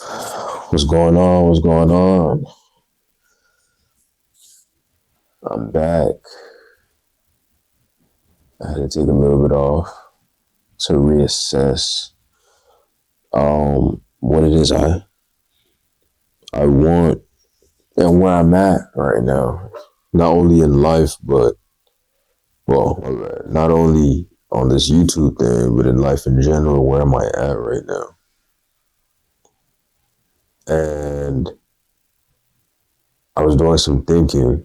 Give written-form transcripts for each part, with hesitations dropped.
What's going on? What's going on? I'm back. I had to take a little bit off to reassess what it is I want and where I'm at right now. Not only in life, but not only on this YouTube thing, but in life in general. Where am I at right now? And I was doing some thinking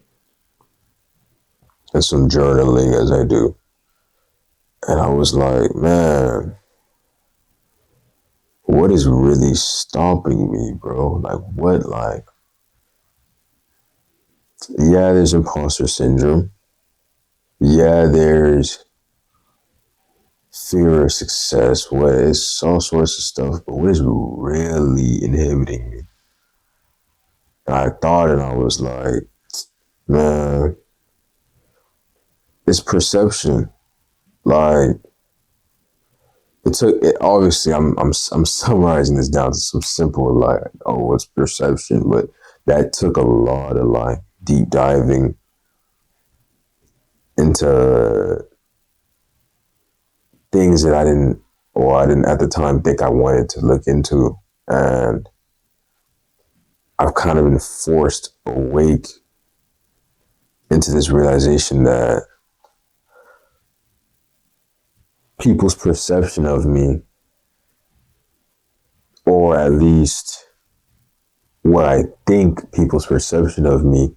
and some journaling as I do, and I was like, man, what is really stopping me, bro? Like, what, like, yeah, there's imposter syndrome. Yeah, there's fear of success. What it's all sorts of stuff, but what is really inhibiting me? And I thought, and I was like, man, it's perception. Like, it took it. Obviously, I'm summarizing this down to some simple like, oh, it's perception, but that took a lot of like deep diving into things that I didn't at the time think I wanted to look into. And I've kind of been forced awake into this realization that people's perception of me, or at least what I think people's perception of me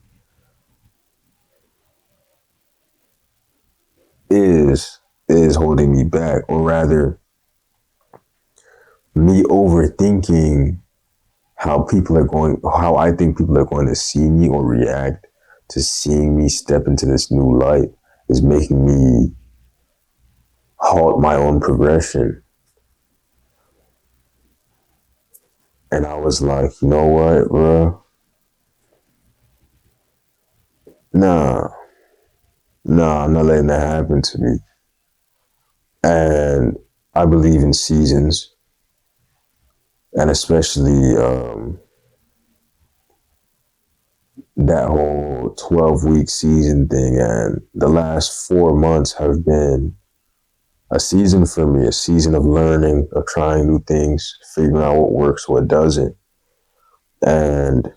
is holding me back, or rather me overthinking how I think people are going to see me or react to seeing me step into this new light is making me halt my own progression. And I was like, you know what, bro? Nah, I'm not letting that happen to me. And I believe in seasons, and especially that whole 12-week season thing. And the last 4 months have been a season for me, a season of learning, of trying new things, figuring out what works, what doesn't. And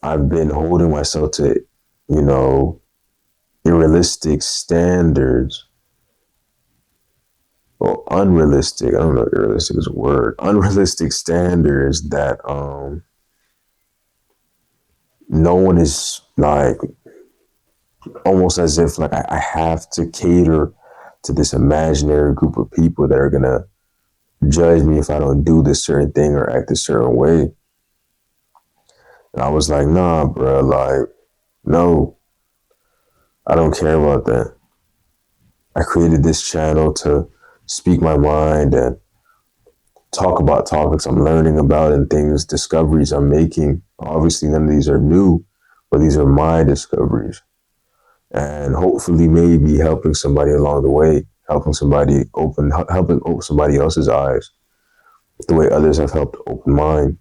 I've been holding myself to, you know, unrealistic standards, or unrealistic. I don't know if realistic is a word. Unrealistic standards that no one is like, almost as if like I have to cater to this imaginary group of people that are gonna judge me if I don't do this certain thing or act a certain way. And I was like, nah, bro, like, no, I don't care about that. I created this channel to speak my mind and talk about topics I'm learning about and things, discoveries I'm making. Obviously, none of these are new, but these are my discoveries. And hopefully, maybe helping somebody along the way, helping open somebody else's eyes the way others have helped open mine.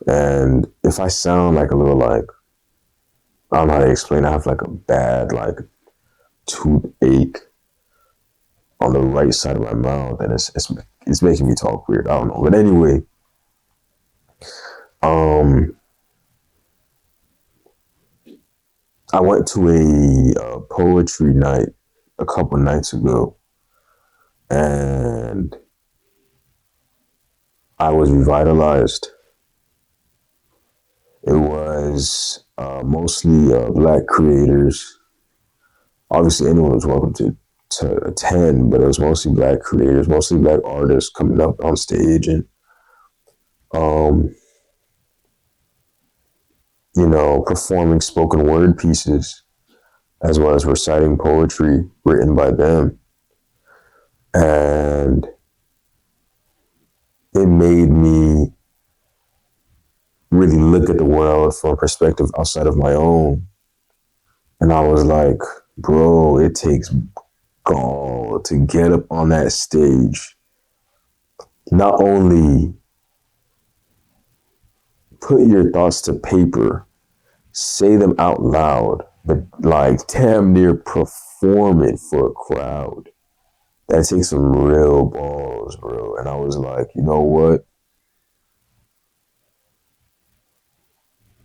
And if I sound like a little like, I don't know how to explain, I have like a bad like toothache on the right side of my mouth, and it's making me talk weird. I don't know, but anyway, um, I went to a poetry night a couple nights ago, and I was revitalized. It was mostly black creators. Obviously, anyone was welcome to attend, but it was mostly black creators, mostly black artists coming up on stage and um, performing spoken word pieces as well as reciting poetry written by them. And it made me really look at the world from a perspective outside of my own. And I was like, bro, it takes gall to get up on that stage not only put your thoughts to paper, say them out loud, but like damn near perform it for a crowd. That takes some real balls, bro. And I was like, you know what?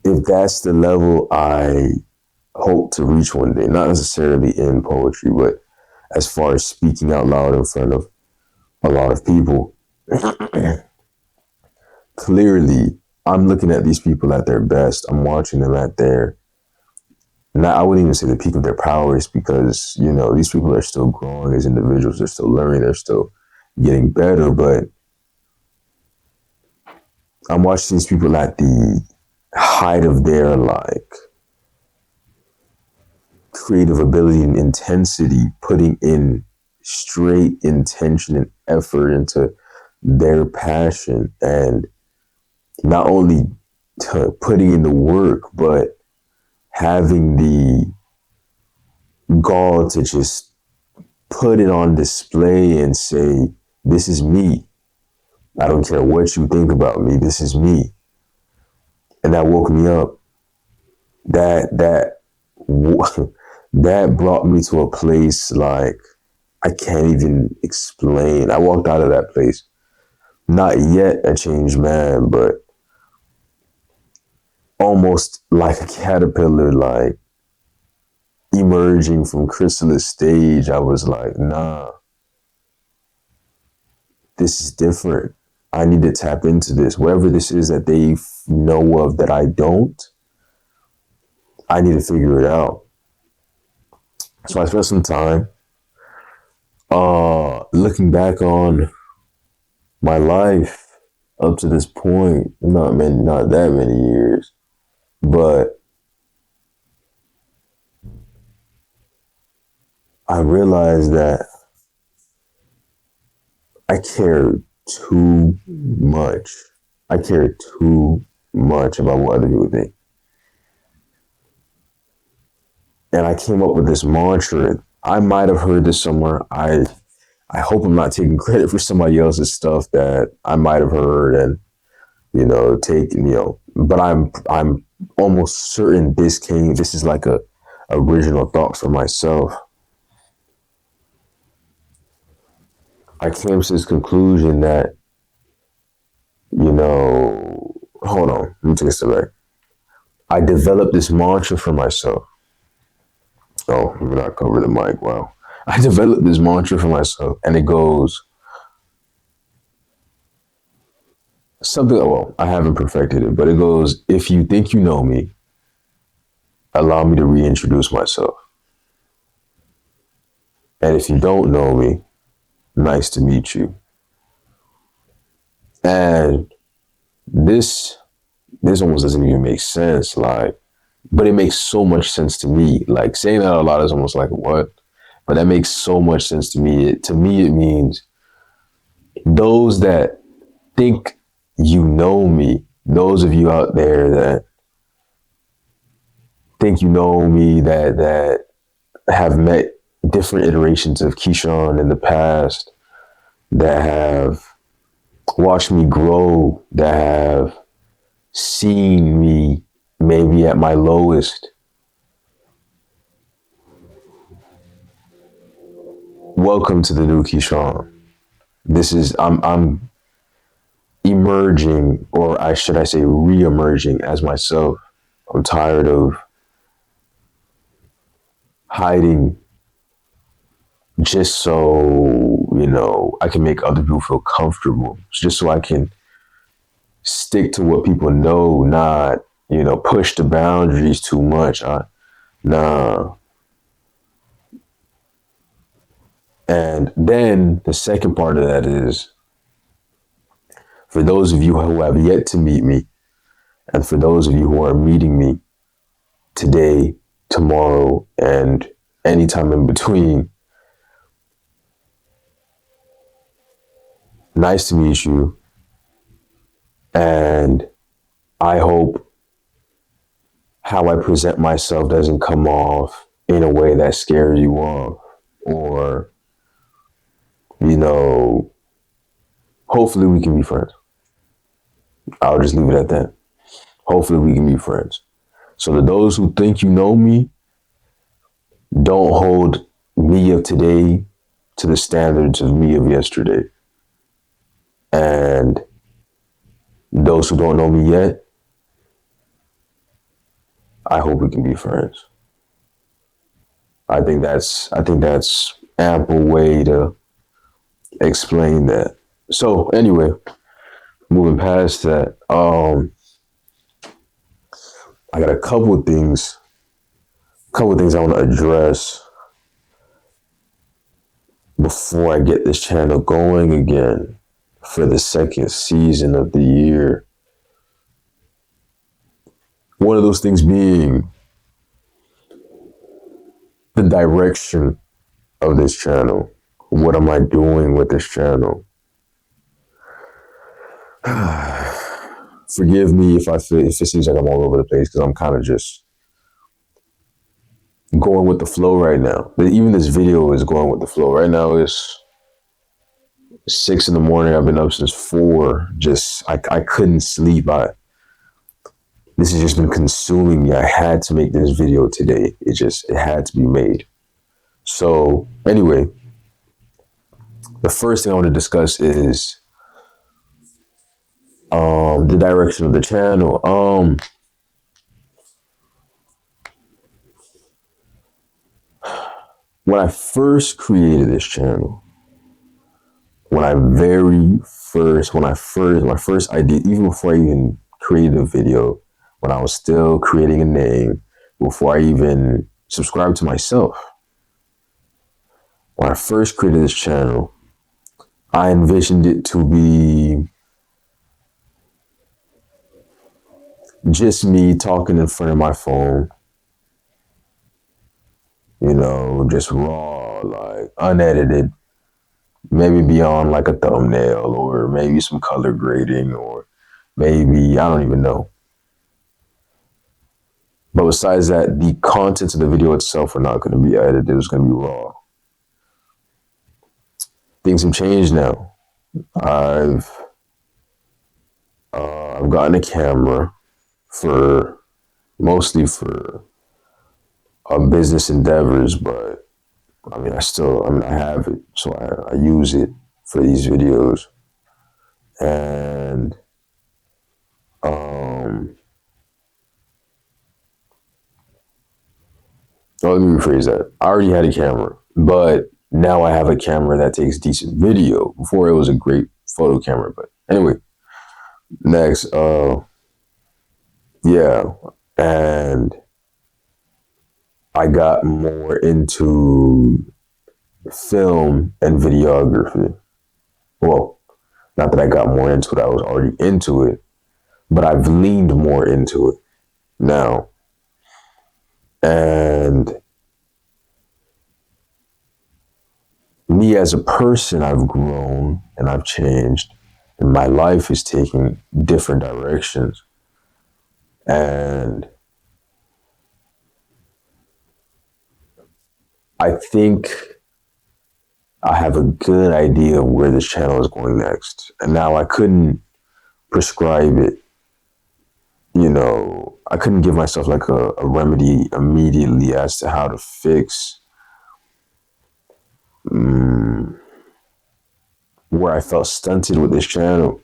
If that's the level I hope to reach one day, not necessarily in poetry, but as far as speaking out loud in front of a lot of people, clearly I'm looking at these people at their best. I'm watching them at their, not, I wouldn't even say the peak of their powers, because, you know, these people are still growing as individuals. They're still learning. They're still getting better. But I'm watching these people at the height of their like creative ability and intensity, putting in straight intention and effort into their passion, and not only putting in the work, but having the gall to just put it on display and say, this is me. I don't care what you think about me. This is me. And that woke me up. That that brought me to a place like I can't even explain. I walked out of that place, not yet a changed man, but almost like a caterpillar, like emerging from chrysalis stage. I was like, nah, this is different. I need to tap into this. Whatever this is that they know of that I don't, I need to figure it out. So I spent some time looking back on my life up to this point. Not that many years, but I realized that I care too much. I care too much about what other people think. And I came up with this mantra. I might have heard this somewhere. I hope I'm not taking credit for somebody else's stuff that I might have heard and, you know, taking, you know, but I'm almost certain this is like a original thought for myself. I came to this conclusion that, you know, hold on, let me take a step back. I developed this mantra for myself. Oh, let me not cover the mic. Wow. I developed this mantra for myself, and it goes something, well, I haven't perfected it, but it goes, if you think you know me, allow me to reintroduce myself. And if you don't know me, nice to meet you. And this almost doesn't even make sense. Like, but it makes so much sense to me. Like saying that out loud is almost like what? But that makes so much sense to me. To me, it means those that think you know me, those of you out there that think you know me, that have met different iterations of Keyshawn in the past, that have watched me grow, that have seen me maybe at my lowest. Welcome to the new Keyshawn. This is I'm emerging, or I should I say re-emerging as myself. I'm tired of hiding just so, you know, I can make other people feel comfortable. Just so I can stick to what people know, not, you know, push the boundaries too much. Nah. And then the second part of that is, for those of you who have yet to meet me, and for those of you who are meeting me today, tomorrow, and anytime in between, nice to meet you. And I hope how I present myself doesn't come off in a way that scares you off, or, you know, hopefully we can be friends. I'll just leave it at that. Hopefully we can be friends. So to those who think you know me, don't hold me of today to the standards of me of yesterday. And those who don't know me yet, I hope we can be friends. I think that's ample way to explain that. So anyway, moving past that, I got a couple of things I want to address before I get this channel going again for the second season of the year. One of those things being the direction of this channel. What am I doing with this channel? Forgive me if it seems like I'm all over the place, because I'm kind of just going with the flow right now. But even this video is going with the flow. Right now it's 6 in the morning. I've been up since 4. I couldn't sleep. This has just been consuming me. I had to make this video today. It had to be made. So anyway, the first thing I want to discuss is the direction of the channel. When I first created this channel, my first idea, even before I even created a video, when I was still creating a name, before I even subscribed to myself, when I first created this channel, I envisioned it to be just me talking in front of my phone, just raw, like unedited, maybe beyond like a thumbnail or maybe some color grading or maybe, I don't even know. But besides that, the contents of the video itself are not going to be edited. It's going to be raw. Things have changed now. I've gotten a camera mostly for business endeavors, but I have it, so I use it for these videos. And let me rephrase that. I already had a camera, but now I have a camera that takes decent video. Before it was a great photo camera, but anyway, next, yeah, and I got more into film and videography. Well, not that I got more into it, I was already into it, but I've leaned more into it now. And me as a person, I've grown and I've changed, and my life is taking different directions. And I think I have a good idea of where this channel is going next. And now I couldn't prescribe it. I couldn't give myself like a remedy immediately as to how to fix where I felt stunted with this channel.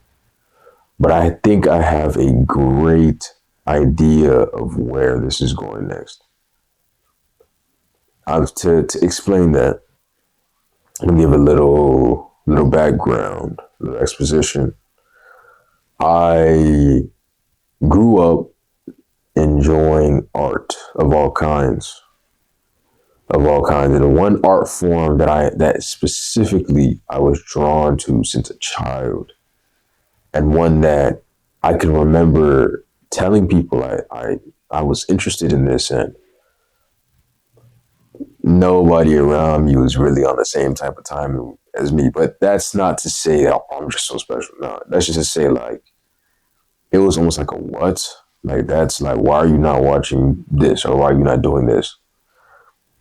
But I think I have a great idea of where this is going next. To explain that, I'm gonna give a little background, a little exposition. I grew up enjoying art of all kinds. And the one art form that specifically I was drawn to since a child, and one that I can remember telling people I was interested in this, and nobody around me was really on the same type of time as me. But that's not to say that I'm just so special. No, that's just to say, like, it was almost like a what? Like, that's like, why are you not watching this, or why are you not doing this?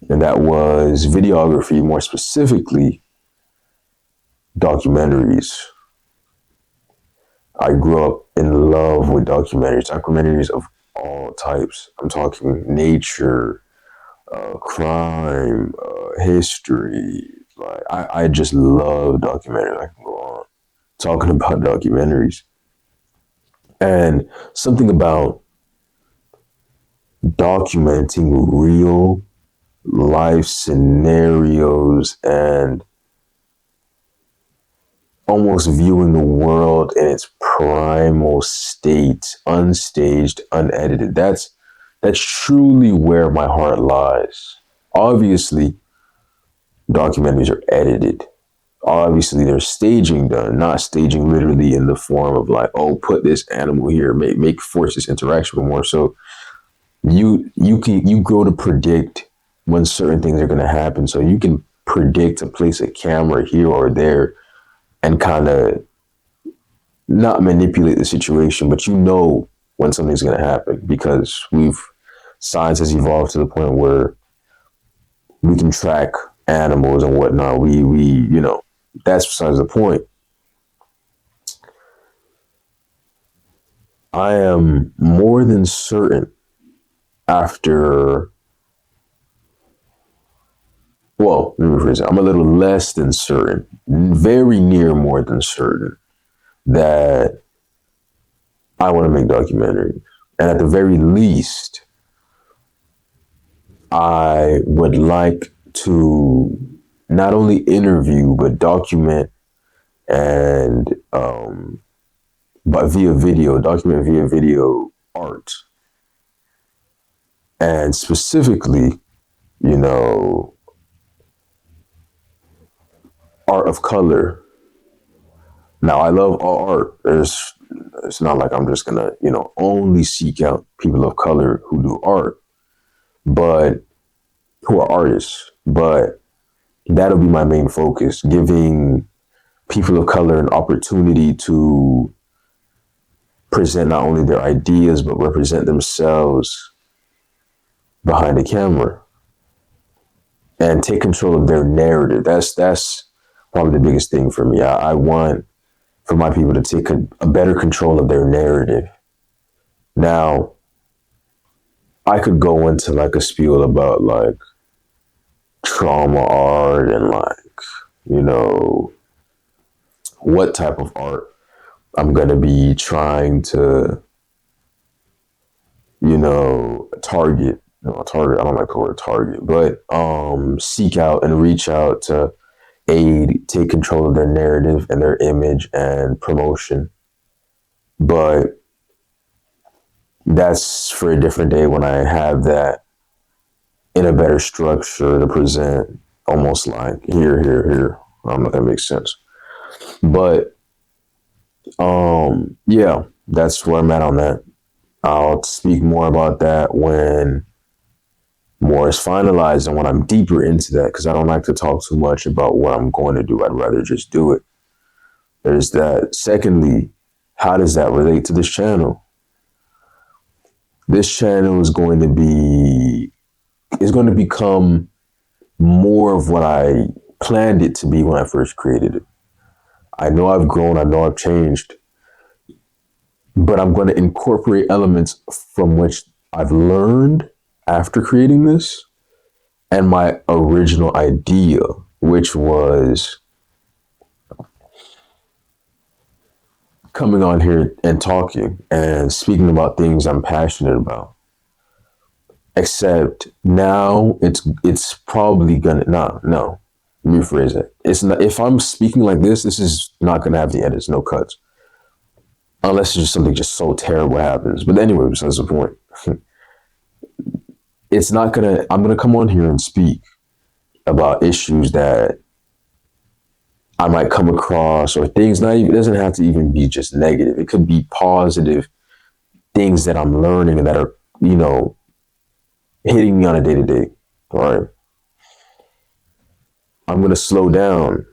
And that was videography, more specifically documentaries. I grew up in love with documentaries of all types. I'm talking nature, crime, history. Like I just love documentaries. I can go on talking about documentaries. And something about documenting real life scenarios and almost viewing the world in its primal state, unstaged, unedited. That's truly where my heart lies. Obviously, documentaries are edited. Obviously, there's staging done, not staging literally in the form of like, oh, put this animal here, make force this interaction, but more so you grow to predict when certain things are going to happen, so you can predict to place a camera here or there and kind of not manipulate the situation, but you know when something's going to happen because science has evolved to the point where we can track animals and whatnot. That's besides the point. I am more than certain after, well, let me rephrase it. I'm a little less than certain, very near more than certain that I want to make documentaries. And at the very least, I would like to not only interview but document and document via video art, and specifically, you know, art of color. Now, I love all art. It's not like I'm just gonna, only seek out people of color who do art, but who are artists. But that'll be my main focus, giving people of color an opportunity to present not only their ideas, but represent themselves behind the camera and take control of their narrative. That's probably the biggest thing for me. I want for my people to take a better control of their narrative. Now, I could go into like a spiel about like trauma art and like, what type of art I'm going to be trying to, target. Target, I don't like the word target, but seek out and reach out to take control of their narrative and their image and promotion. But that's for a different day when I have that in a better structure to present, almost like here. I don't know if that makes sense. But yeah, that's where I'm at on that. I'll speak more about that when more is finalized and when I'm deeper into that, because I don't like to talk too much about what I'm going to do. I'd rather just do it. There's that. Secondly, how does that relate to this channel? This channel is going to become more of what I planned it to be when I first created it. I know I've grown, I know I've changed, but I'm going to incorporate elements from which I've learned after creating this and my original idea, which was coming on here and talking and speaking about things I'm passionate about. Except now it's probably gonna no. Let me rephrase it. It's not, if I'm speaking like this is not gonna have the edits, no cuts. Unless it's just something just so terrible happens. But anyway, that's the point. I'm gonna come on here and speak about issues that I might come across, or things it doesn't have to even be just negative. It could be positive things that I'm learning and that are, hitting me on a day-to-day. All right. I'm going to slow down.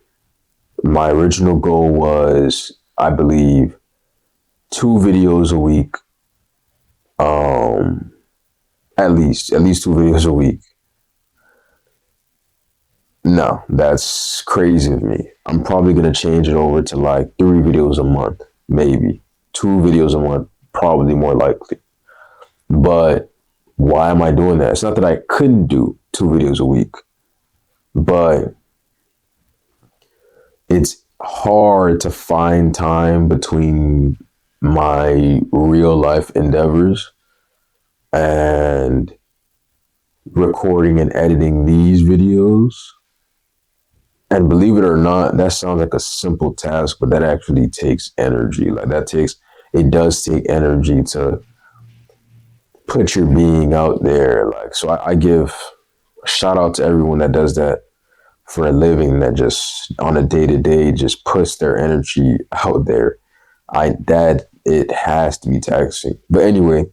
My original goal was, I believe, 2 videos a week. At least 2 videos a week. No, that's crazy of me. I'm probably going to change it over to like 3 videos a month, maybe. 2 videos a month, probably more likely. But why am I doing that? It's not that I couldn't do 2 videos a week, but it's hard to find time between my real life endeavors and recording and editing these videos. And believe it or not, that sounds like a simple task, but that actually takes energy. Like it does take energy to put your being out there. Like, so I give a shout out to everyone that does that for a living, that just on a day to day just puts their energy out there. It has to be taxing. But anyway,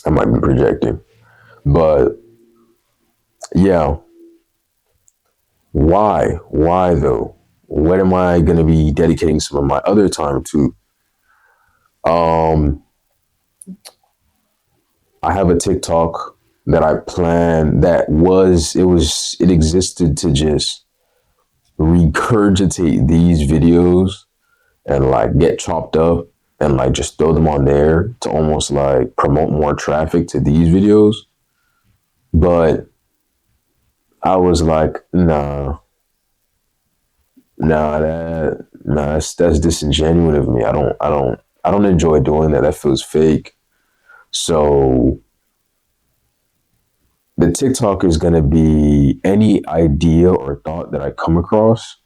I might be projecting. But yeah, why? Why though? What am I going to be dedicating some of my other time to? I have a TikTok that I planned it existed to just regurgitate these videos and like get chopped up and like just throw them on there to almost like promote more traffic to these videos. But I was like, that's disingenuous of me. I don't enjoy doing that. That feels fake. So the TikTok is going to be any idea or thought that I come across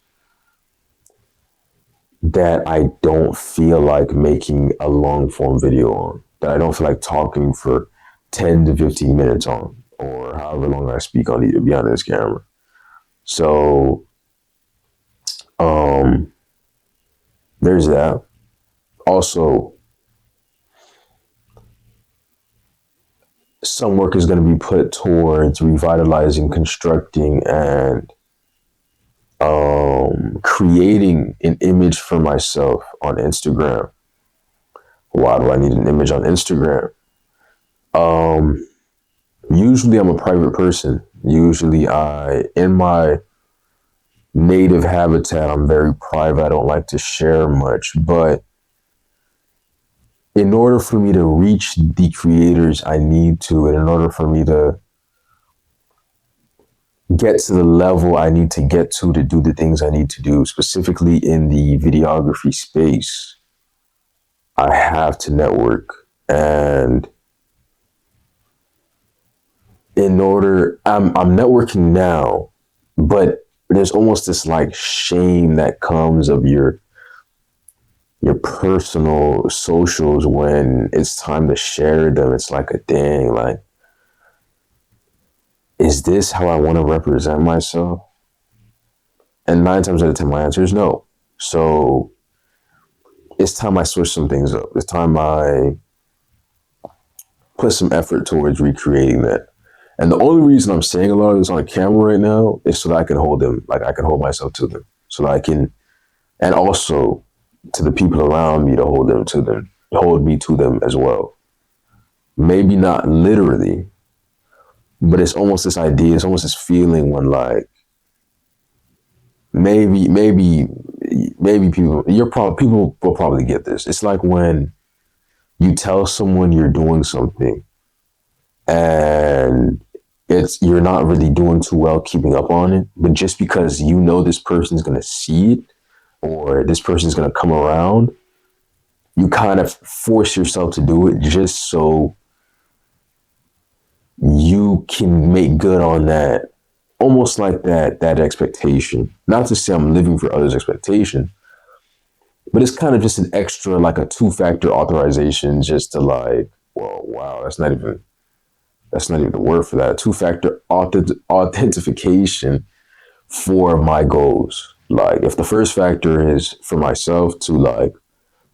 that I don't feel like making a long form video on, that I don't feel like talking for 10 to 15 minutes on, or however long I speak on behind this camera. So, there's that. Also, some work is going to be put towards revitalizing, constructing, and creating an image for myself on Instagram. Why do I need an image on Instagram? Usually I'm a private person. Usually in my native habitat, I'm very private. I don't like to share much, but in order for me to reach the creators I need to, and in order for me to get to the level I need to get to do the things I need to do, specifically in the videography space, I have to network. And I'm networking now, but there's almost this like shame that comes of your personal socials when it's time to share them. It's like a dang, like, is this how I want to represent myself? And 9 times out of 10, my answer is no. So it's time I switch some things up. It's time I put some effort towards recreating that. And the only reason I'm saying a lot of this on camera right now is so that I can hold them, like I can hold myself to them, so that I can, and also to the people around me to hold me to them as well. Maybe not literally, but it's almost this idea, it's almost this feeling when like, maybe people will probably get this. It's like when you tell someone you're doing something and you're not really doing too well keeping up on it, but just because you know this person's gonna see it or this person's gonna come around, you kind of force yourself to do it just so you can make good on that, almost like that expectation. Not to say I'm living for others' expectation, but it's kind of just an extra, like a 2-factor authorization, just to like, well, wow, that's not even the word for that. 2-factor authentication for my goals. Like, if the first factor is for myself to like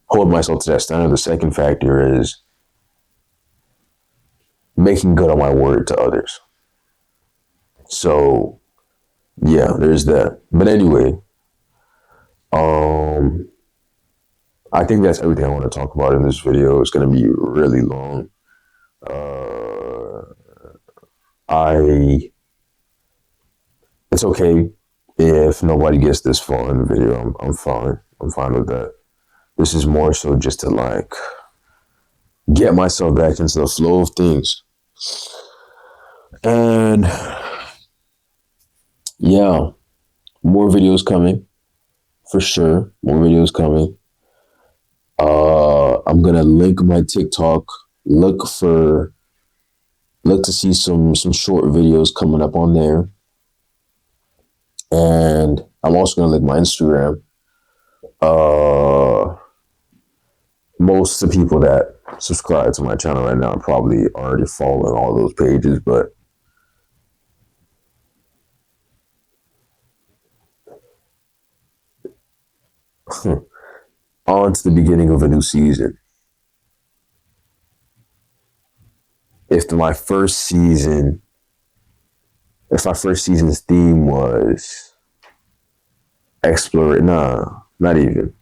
hold myself to that standard, the second factor is making good on my word to others. So yeah, there's that. But anyway, I think that's everything I want to talk about in this video. It's going to be really long. It's okay if nobody gets this far in the video. I'm fine. I'm fine with that. This is more so just to like get myself back into the flow of things. And yeah, more videos coming for sure. More videos coming. I'm gonna link my TikTok. Look for look to see some short videos coming up on there. And I'm also gonna link my Instagram. Uh, most of the people that subscribe to my channel right now are probably already following all those pages, but on to the beginning of a new season. If my first season, if my first season's theme was explore, nah, not even.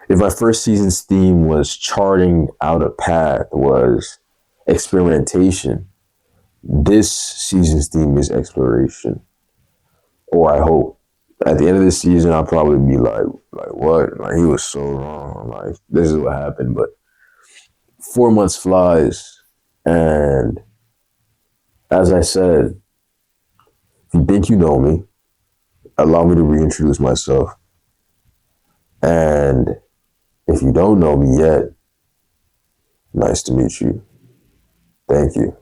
If my first season's theme was charting out a path, was experimentation, this season's theme is exploration. Or I hope. At the end of the season, I'll probably be like what? Like he was so wrong. Like this is what happened. But 4 months flies, and as I said, if you think you know me, allow me to reintroduce myself. And if you don't know me yet, nice to meet you. Thank you.